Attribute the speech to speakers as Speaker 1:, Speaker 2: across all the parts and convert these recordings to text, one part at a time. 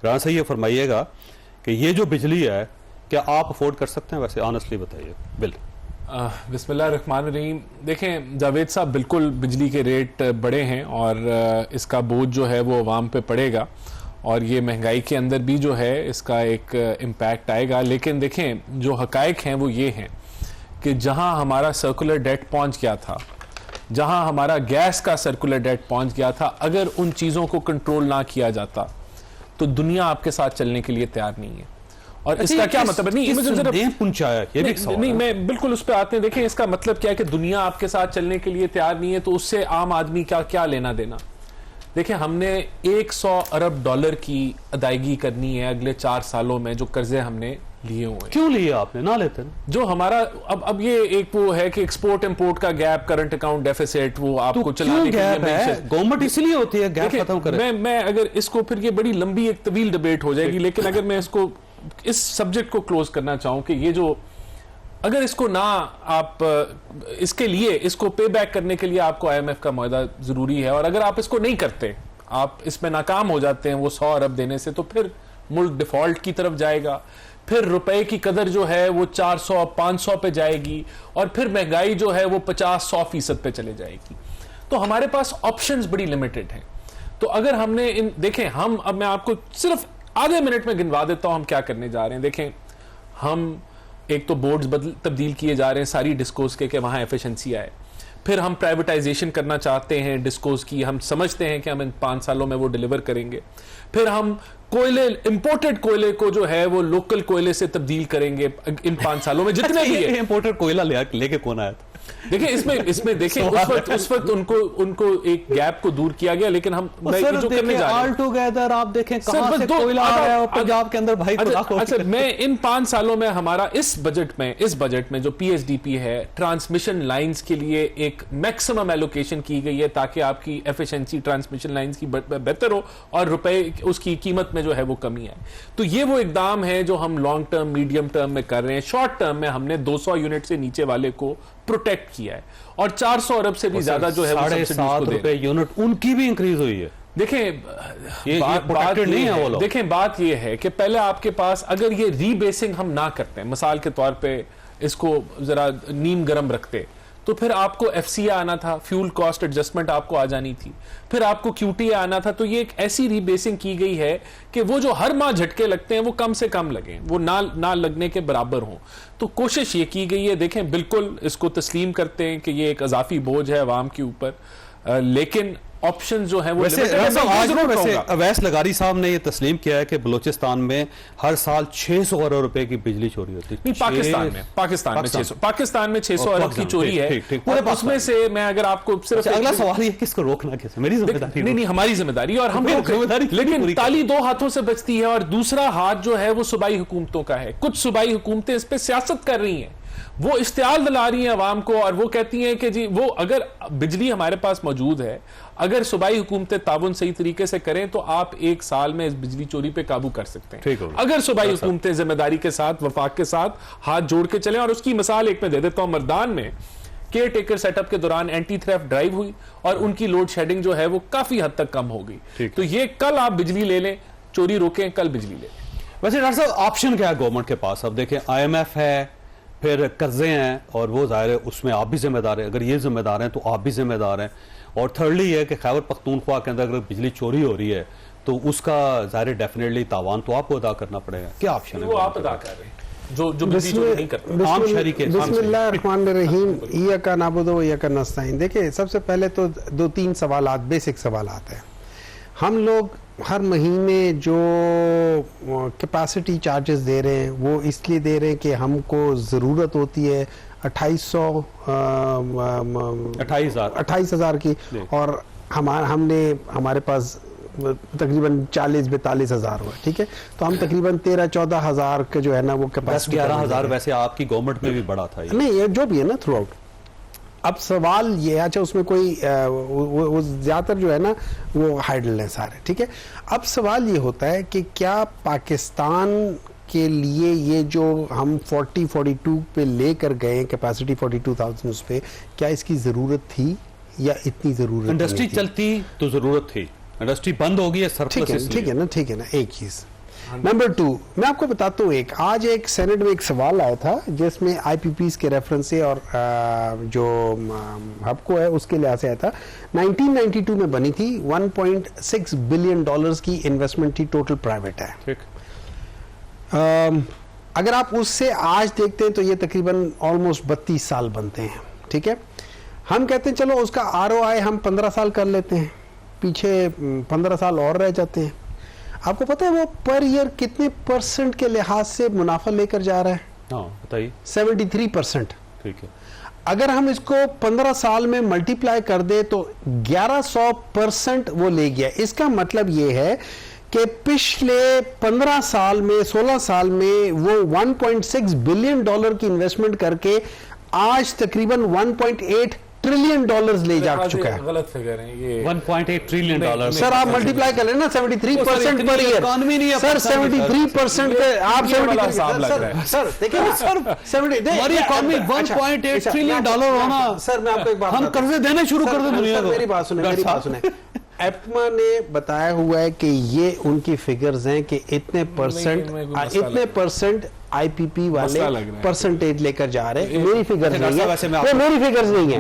Speaker 1: राना साहब ये फरमाइएगा कि ये जो बिजली है क्या आप अफोर्ड कर सकते हैं? वैसे ऑनेस्टली बताइए। बिल
Speaker 2: बिस्मिल्लाहिर्रहमानिर्रहीम। देखें जावेद साहब, बिल्कुल बिजली के रेट बड़े हैं और इसका बोझ जो है वो अवाम पे पड़ेगा और ये महंगाई के अंदर भी जो है इसका एक इम्पैक्ट आएगा। लेकिन देखें जो हकायक हैं वो ये हैं कि जहां हमारा सर्कुलर डेट पहुंच गया था, जहां हमारा गैस का सर्कुलर डेट पहुंच गया था, अगर उन चीज़ों को कंट्रोल ना किया जाता तो दुनिया आपके साथ चलने के लिए तैयार नहीं है। और इसका क्या मतलब है? नहीं, मैं बिल्कुल उस पर आते हैं। देखें इसका मतलब क्या है कि दुनिया आपके साथ चलने के लिए तैयार नहीं है, तो उससे आम आदमी का क्या लेना देना। देखें हमने 100 अरब डॉलर की अदायगी करनी है अगले 4 सालों में, जो कर्जे हमने लिए हुए।
Speaker 1: क्यों लिए आपने? ना लेते ना।
Speaker 2: जो हमारा अब ये एक वो है कि एक्सपोर्ट इंपोर्ट का गैप, करंट अकाउंट डेफिसिट, वो आपको चलाने के लिए
Speaker 1: गवर्नमेंट इसलिए होती है गैप खत्म करे।
Speaker 2: मैं अगर इसको, फिर ये बड़ी लंबी एक तवील डिबेट हो जाएगी, लेकिन अगर मैं इसको इस सब्जेक्ट को क्लोज करना चाहूं कि ये जो, अगर इसको ना आप इसके लिए, इसको पे बैक करने के लिए आपको IMF का मुआहदा जरूरी है, और अगर आप इसको नहीं करते, आप इसमें नाकाम हो जाते हैं वो 100 अरब देने से, तो फिर मुल्क डिफॉल्ट की तरफ जाएगा, फिर रुपए की कदर जो है वो 400-500 पे जाएगी, और फिर महंगाई जो है वो 50-100% पे चले जाएगी। तो हमारे पास ऑप्शंस बड़ी लिमिटेड हैं। तो अगर हमने देखें, हम, अब मैं आपको सिर्फ आधे मिनट में गिनवा देता हूं हम क्या करने जा रहे हैं। देखें, हम एक तो बोर्ड्स तब्दील किए जा रहे हैं सारी डिस्कोस के, कि वहां एफिशिएंसी आए। फिर हम प्राइवेटाइजेशन करना चाहते हैं डिस्कोस की, हम समझते हैं कि हम इन 5 सालों में वो डिलीवर करेंगे। फिर हम कोयले, इंपोर्टेड कोयले को जो है वो लोकल कोयले से तब्दील करेंगे इन 5 सालों में, जितने भी है।
Speaker 1: इंपोर्टेड कोयला लेके कौन आया था?
Speaker 2: देखिए इसमें देखिए उस वक्त उनको एक गैप को दूर किया गया, लेकिन हम जो करने जा रहे हैं,
Speaker 1: ऑल टुगेदर आप देखें कहां से कोयला आ रहा है पंजाब के अंदर भाई।
Speaker 2: अच्छा, मैं इन 5 सालों में हमारा इस बजट में जो PSDP है, ट्रांसमिशन लाइंस के लिए एक मैक्सिमम एलोकेशन की गई है, ताकि आपकी एफिशिएंसी ट्रांसमिशन लाइंस की बेहतर हो और रुपए उसकी कीमत में जो है वो कमी आए। तो ये वो इकदाम है जो हम लॉन्ग टर्म, मीडियम टर्म में कर रहे हैं। शॉर्ट टर्म में हमने 200 यूनिट से नीचे वाले को प्रोटेक्ट किया है, और 400 अरब से भी ज्यादा जो है
Speaker 1: ₹7.5 यूनिट उनकी भी इंक्रीज हुई है।
Speaker 2: देखें
Speaker 1: बात नहीं है वो लोग।
Speaker 2: देखें बात ये है कि पहले आपके पास, अगर ये रीबेसिंग हम ना करते हैं, मिसाल के तौर पे इसको जरा नीम गरम रखते, तो फिर आपको FCA आना था, फ्यूल कॉस्ट एडजस्टमेंट आपको आ जानी थी, फिर आपको QTA आना था। तो ये एक ऐसी रीबेसिंग की गई है कि वो जो हर माह झटके लगते हैं वो कम से कम लगे, वो ना लगने के बराबर हों। तो कोशिश ये की गई है। देखें, बिल्कुल इसको तस्लीम करते हैं कि ये एक अजाफी बोझ है अवाम के ऊपर, लेकिन ऑप्शन जो है वो
Speaker 1: वैसे अवैस लगारी साहब ने ये तस्लीम किया है कि बलूचिस्तान में हर साल 600 अरब रुपए की बिजली चोरी होती है।
Speaker 2: पाकिस्तान में 600 अरब की चोरी है। उसमें से मैं अगर आपको सिर्फ
Speaker 1: अगला सवाल ये, किसको रोकना कैसे? मेरी जिम्मेदारी
Speaker 2: नहीं, हमारी जिम्मेदारी, और हम लेकिन ताली 2 हाथों से बचती है, और दूसरा हाथ जो है वो सूबाई हुकूमतों का है। कुछ सूबाई हुकूमतें इस पर सियासत कर रही हैं, वो इश्तियाल दिला रही हैं अवाम को, और वो कहती हैं कि जी वो, अगर बिजली हमारे पास मौजूद है, अगर सूबाई हुकूमतें ताउन सही तरीके से करें, तो आप 1 साल में इस बिजली चोरी पे काबू कर सकते हैं, अगर सूबाई हुकूमतें जिम्मेदारी के साथ, वफाक के साथ हाथ जोड़ के चलें। और उसकी मिसाल एक मैं दे देता हूं, मर्दान में केयर टेकर सेटअप के दौरान एंटी थ्रेफ्ट ड्राइव हुई, और उनकी लोड शेडिंग जो है वो काफी हद तक कम हो गई। तो ये, कल आप बिजली ले लें, चोरी रोकें, कल बिजली ले लें।
Speaker 1: वैसे डॉक्टर साहब, ऑप्शन क्या है गवर्नमेंट के पास? अब देखें, IMF है, फिर कर्जे हैं, और वो जाहिर है उसमें आप भी जिम्मेदार हैं। अगर ये जिम्मेदार हैं तो आप भी जिम्मेदार हैं। और थर्डली ये कि खैबर पख्तूनख्वा के अंदर अगर बिजली चोरी हो रही है तो उसका जाहिर डेफिनेटली तावान तो आपको अदा करना पड़ेगा। क्या ऑप्शन है?
Speaker 2: वो आप अदा कर रहे हैं जो बिजली चोरी नहीं करते।
Speaker 1: आम शहरी के
Speaker 3: बिस्मिल्लाहिर्रहमानिर्रहीम, इय्याका नअबुदु व इय्याका नस्तईन। देखिए, सबसे पहले तो 2-3 सवालात, बेसिक सवालात हैं। हम लोग हर महीने जो कैपेसिटी चार्जेस दे रहे हैं वो इसलिए दे रहे हैं कि हमको ज़रूरत होती है 28,000 की, और हमारे पास तकरीबन 40-42 हज़ार हुआ, ठीक है। तो हम तकरीबन 13-14 हज़ार के जो है ना वो कैपेसिटी,
Speaker 1: 11,000 वैसे आपकी गवर्नमेंट में भी बड़ा था
Speaker 3: नहीं, ये जो भी है ना थ्रू आउट। अब सवाल ये, अच्छा उसमें कोई वो ज़्यादातर जो है ना वो हाइडल है सारे, ठीक है। अब सवाल ये होता है कि क्या पाकिस्तान के लिए ये जो हम 40-42 पे लेकर गए कैपेसिटी 42,000 उस पे, क्या इसकी ज़रूरत थी या इतनी ज़रूरत?
Speaker 1: इंडस्ट्री चलती तो ज़रूरत थी, इंडस्ट्री बंद होगी है
Speaker 3: ठीक
Speaker 1: सरप्लस
Speaker 3: है ना एक चीज। नंबर 2, मैं आपको बताता हूँ आज एक सेनेट में एक सवाल आया था जिसमें आईपीपीज के रेफरेंस से और जो हबको है उसके लिहाज से आया था। 1992 में बनी थी, 1.6 बिलियन डॉलर्स की इन्वेस्टमेंट थी, टोटल प्राइवेट है।
Speaker 1: ठीक।
Speaker 3: अगर आप उससे आज देखते हैं तो ये तकरीबन ऑलमोस्ट 32 साल बनते हैं। ठीक है, हम कहते हैं चलो उसका ROI हम 15 साल कर लेते हैं, पीछे 15 साल और रह जाते हैं। आपको पता है वो पर ईयर कितने % के लिहाज से मुनाफा लेकर जा रहा है?
Speaker 1: हाँ बताइए।
Speaker 3: 73%।
Speaker 1: ठीक है,
Speaker 3: अगर हम इसको 15 साल में मल्टीप्लाई कर दे तो 1100% वो ले गया। इसका मतलब ये है कि पिछले 15 साल में 16 साल में वो 1.6 बिलियन डॉलर की इन्वेस्टमेंट करके आज तकरीबन 1.8 ट्रिलियन डॉलर्स ले जा चुका है।
Speaker 2: गलत फिगर है ये।
Speaker 1: 1.8 ट्रिलियन डॉलर।
Speaker 3: सर आप मल्टीप्लाई कर लेना 73% पर ईयर।
Speaker 1: इकोनॉमी नहीं है
Speaker 3: सर 73% पे आप
Speaker 2: ये वाला
Speaker 3: 73
Speaker 2: हिसाब लग रहा है।
Speaker 3: सर देखिए ना, सर 70
Speaker 1: हमारी इकोनॉमी 1.8 ट्रिलियन डॉलर होना।
Speaker 3: सर मैं आपको एक बात
Speaker 1: हम कर्जे देने शुरू कर दें दुनिया को।
Speaker 3: मेरी बात सुने एपमा ने बताया हुआ है कि ये उनकी फिगर्स हैं कि इतने परसेंट आईपीपी वाले परसेंटेज लेकर जा रहे हैं। मेरी फिगर्स नहीं है, वो मेरी फिगर्स नहीं है,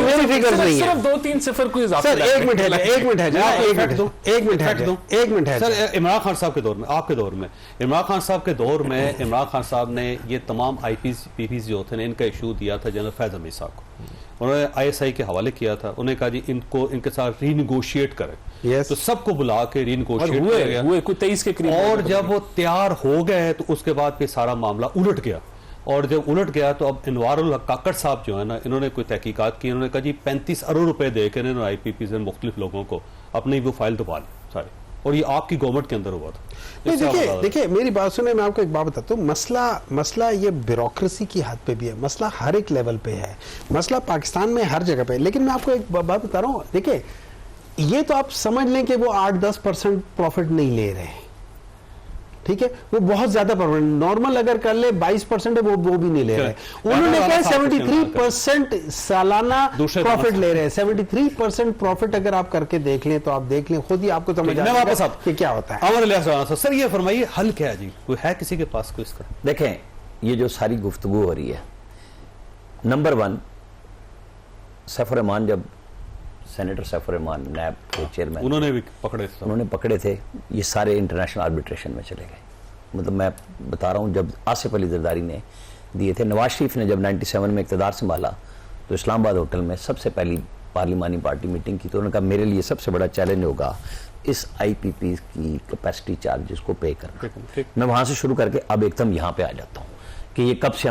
Speaker 3: मेरी फिगर्स नहीं है।
Speaker 2: सिर्फ 2-3 सिफर को इजाफा।
Speaker 3: सर एक मिनट है
Speaker 1: सर इमरान खान साहब के दौर में, आपके दौर में, इमरान खान साहब के दौर में इमरान खान साहब ने ये तमाम आईपीपीज जो थे इनका इशू दिया था जनरल फैज हमीद साहब को। उन्होंने ISI के हवाले किया था। उन्होंने कहा जी इनको इनके साथ रीनिगोशिएट करें।
Speaker 3: Yes.
Speaker 1: तो सबको बुला के रीनिगोशिएट
Speaker 2: हुए कुछ 23 के करीब।
Speaker 1: और जब वो तैयार हो गए तो उसके बाद फिर सारा मामला उलट गया। और जब उलट गया तो अब इनवारुल हक काकड़ साहब जो है ना, इन्होंने कोई तहकीकात की। इन्होंने कहा जी 35 अरब रुपए दे के इन्होंने IPPs में मुख्तलिफ लोगों को अपनी वो फाइल दबा ली सारी। और ये आपकी गवर्नमेंट के अंदर हुआ था।
Speaker 3: देखिए मेरी बात सुने, मैं आपको एक बात बताता हूँ। मसला ये ब्यूरोक्रेसी की हद पे भी है, मसला हर एक लेवल पे है, मसला पाकिस्तान में हर जगह पे है। लेकिन मैं आपको एक बात बता रहा हूँ, देखिए ये तो आप समझ लें कि वो 8-10% प्रॉफिट नहीं ले रहे हैं। ठीक है, वो बहुत ज्यादा प्रॉफिट, नॉर्मल अगर कर ले 22% है, वो भी नहीं ले रहे। उन्होंने कहा 73% सालाना प्रॉफिट ले रहे हैं। 73% प्रॉफिट अगर आप करके देख लें तो आप देख लें, खुद ही आपको समझ आ जाएगा कि क्या होता है।
Speaker 1: अमर इलियास सर ये फरमाइए हल क्या है जी? कोई है किसी के पास कोई इसका?
Speaker 4: देखें, ये जो सारी गुफ्तगू हो रही है, नंबर 1 सैफुर रहमान, जब सेनेटर सैफुर रहमान नैब के चेयरमैन,
Speaker 1: उन्होंने भी पकड़े थे,
Speaker 4: ये सारे इंटरनेशनल आर्बिट्रेशन में चले गए। मतलब मैं बता रहा हूँ, जब आसिफ अली जरदारी ने दिए थे, नवाज शरीफ ने जब 97 में इक़्तिदार संभाला तो इस्लामाबाद होटल में सबसे पहली पार्लिमानी पार्टी मीटिंग की। तो उन्होंने कहा मेरे लिए सबसे बड़ा चैलेंज होगा इस IPP की कैपेसिटी चार्जेस को पे करना। मैं वहां से शुरू करके अब एकदम यहाँ पे आ जाता हूँ कि ये कब से